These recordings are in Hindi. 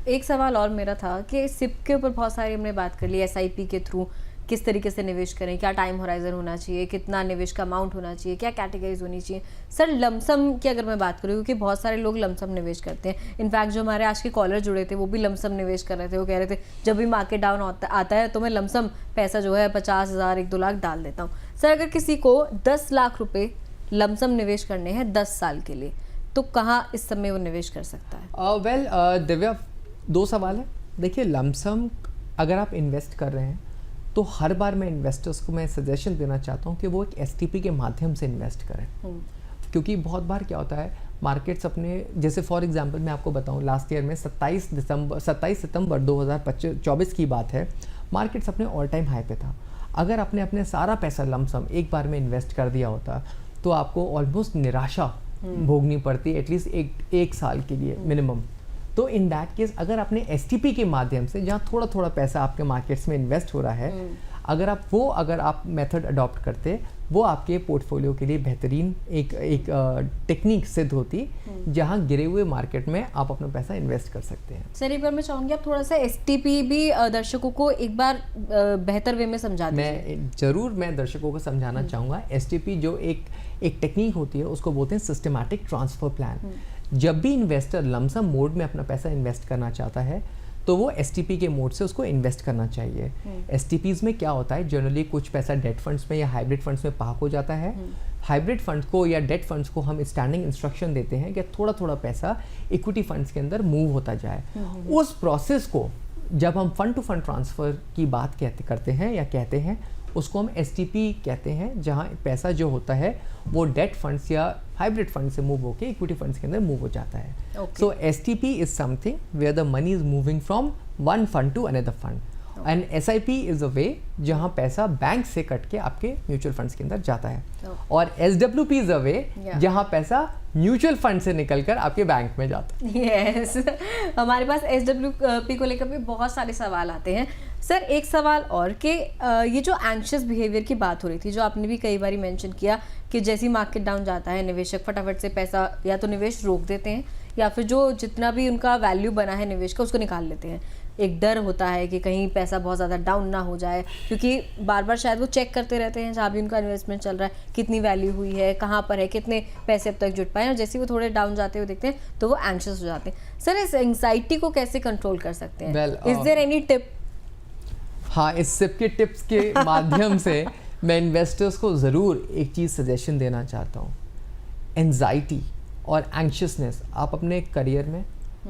एक सवाल और मेरा था कि सिप के ऊपर बहुत सारी हमने बात कर ली, एसआईपी के थ्रू किस तरीके से निवेश करें, क्या टाइम होराइजन होना चाहिए, कितना निवेश का अमाउंट होना चाहिए, क्या कैटेगरीज होनी चाहिए। सर लमसम की अगर मैं बात करूँ, क्योंकि बहुत सारे लोग लमसम निवेश करते हैं, इनफैक्ट जो हमारे आज के कॉलर जुड़े थे वो भी लमसम निवेश कर रहे थे। वो कह रहे थे जब भी मार्केट डाउन आता है तो मैं लमसम पैसा जो है 50,000 1-2 लाख डाल देता हूँ। सर अगर किसी को 10 लाख रुपये लमसम निवेश करने हैं 10 साल के लिए, तो कहाँ इस समय वो निवेश कर सकता है? दिव्या, 2 सवाल है। देखिए, लमसम अगर आप इन्वेस्ट कर रहे हैं तो हर बार मैं इन्वेस्टर्स को मैं सजेशन देना चाहता हूँ कि वो एक एसटीपी के माध्यम से इन्वेस्ट करें। क्योंकि बहुत बार क्या होता है, मार्केट्स अपने, जैसे फॉर एग्जांपल मैं आपको बताऊँ, लास्ट ईयर में 27 सितंबर 2024 की बात है, मार्केट्स अपने ऑल टाइम हाई पे था। अगर आपने अपने सारा पैसा लमसम एक बार में इन्वेस्ट कर दिया होता तो आपको ऑलमोस्ट निराशा भोगनी पड़ती, एटलीस्ट एक साल के लिए मिनिमम। तो इन दैट केस अगर आपने एसटीपी के माध्यम से, जहाँ थोड़ा थोड़ा पैसा आपके मार्केट्स में इन्वेस्ट हो रहा है, अगर आप मेथड अडॉप्ट करते, वो आपके पोर्टफोलियो के लिए बेहतरीन एक टेक्निक सिद्ध होती, जहाँ गिरे हुए मार्केट में आप अपना पैसा इन्वेस्ट कर सकते हैं। सर एक बार मैं चाहूँगी आप थोड़ा सा एसटीपी भी दर्शकों को एक बार बेहतर वे में समझा दीजिए। मैं दर्शकों को समझाना चाहूँगा। एसटीपी जो एक टेक्निक होती है, उसको बोलते हैं सिस्टमैटिक ट्रांसफर प्लान। जब भी इन्वेस्टर लमसम मोड में अपना पैसा इन्वेस्ट करना चाहता है तो वो एसटीपी के मोड से उसको इन्वेस्ट करना चाहिए। एसटीपीज में क्या होता है, जनरली कुछ पैसा डेट फंड्स में या हाइब्रिड फंड्स में पार्क हो जाता है। हाइब्रिड फंड्स को या डेट फंड्स को हम स्टैंडिंग इंस्ट्रक्शन देते हैं कि थोड़ा थोड़ा पैसा इक्विटी फंड्स के अंदर मूव होता जाए। उस प्रोसेस को जब हम फंड टू फंड ट्रांसफ़र की बात करते हैं, उसको हम एसटीपी कहते हैं, जहां पैसा जो होता है वो डेट फंड्स या हाइब्रिड फंड से मूव होकर इक्विटी फंड्स के अंदर मूव हो जाता है। So STP is something where the money is moving from one fund to another fund, and SIP is a way जहां पैसा बैंक से कट के आपके म्यूचुअल फंड्स के अंदर जाता है। और एसडब्ल्यूपी इज अ वे जहां पैसा म्यूचुअल फंड से निकलकर आपके बैंक में जाता है। यस हमारे पास एसडब्ल्यूपी को लेकर भी बहुत सारे सवाल आते हैं। सर एक सवाल और कि ये जो एंग्शियस बिहेवियर की बात हो रही थी, जो आपने भी कई बार मेंशन किया कि जैसे ही मार्केट डाउन जाता है निवेशक फटाफट से पैसा या तो निवेश रोक देते हैं या फिर जो जितना भी उनका वैल्यू बना है निवेश का उसको निकाल लेते हैं। एक डर होता है कि कहीं पैसा बहुत ज़्यादा डाउन ना हो जाए, क्योंकि बार बार शायद वो चेक करते रहते हैं जहाँ भी उनका इन्वेस्टमेंट चल रहा है, कितनी वैल्यू हुई है, कहाँ पर है, कितने पैसे अब तक जुट पाए, और जैसे ही वो थोड़े डाउन जाते हुए देखते हैं तो वो एंग्शियस हो जाते हैं। सर इस एंग्जाइटी को कैसे कंट्रोल कर सकते हैं? Is there any tip? हाँ, इस सब के टिप्स के माध्यम से मैं इन्वेस्टर्स को ज़रूर एक चीज़ सजेशन देना चाहता हूँ। एंजाइटी और एंग्शियसनेस आप अपने करियर में,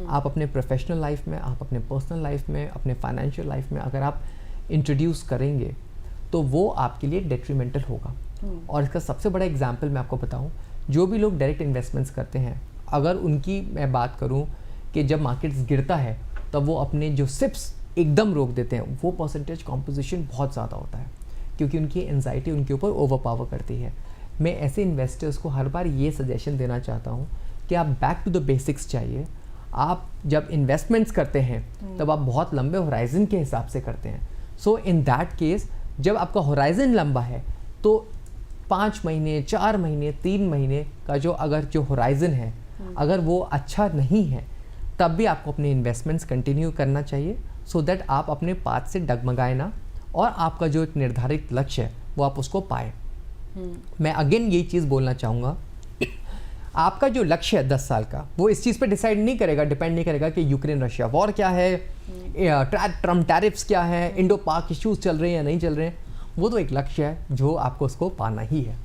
आप अपने प्रोफेशनल लाइफ में, आप अपने पर्सनल लाइफ में, अपने फाइनेंशियल लाइफ में अगर आप इंट्रोड्यूस करेंगे तो वो आपके लिए डेट्रीमेंटल होगा। और इसका सबसे बड़ा एग्जाम्पल मैं आपको बताऊँ, जो भी लोग डायरेक्ट इन्वेस्टमेंट्स करते हैं, अगर उनकी मैं बात करूँ कि जब मार्केट्स गिरता है तब वो अपने जो सिप्स एकदम रोक देते हैं, वो परसेंटेज कॉम्पोजिशन बहुत ज़्यादा होता है, क्योंकि उनकी एंजाइटी उनके ऊपर ओवर पावर करती है। मैं ऐसे इन्वेस्टर्स को हर बार ये सजेशन देना चाहता हूँ कि आप बैक टू द बेसिक्स चाहिए। आप जब इन्वेस्टमेंट्स करते हैं तब आप बहुत लंबे होराइजन के हिसाब से करते हैं। सो इन दैट केस जब आपका होराइजन लंबा है तो 5 महीने, 4 महीने, 3 महीने का जो होराइजन है, अगर वो अच्छा नहीं है तब भी आपको अपने इन्वेस्टमेंट्स कंटिन्यू करना चाहिए, सो दैट आप अपने पाथ से डगमगाए ना और आपका जो एक निर्धारित लक्ष्य है वो आप उसको पाए। मैं अगेन यही चीज़ बोलना चाहूँगा, आपका जो लक्ष्य है 10 साल का, वो इस चीज़ पे डिपेंड नहीं करेगा कि यूक्रेन रशिया वॉर क्या है, ट्रम्प टैरिफ्स क्या है, इंडो पाक इश्यूज चल रहे हैं या नहीं चल रहे हैं। वो तो एक लक्ष्य है जो आपको उसको पाना ही है।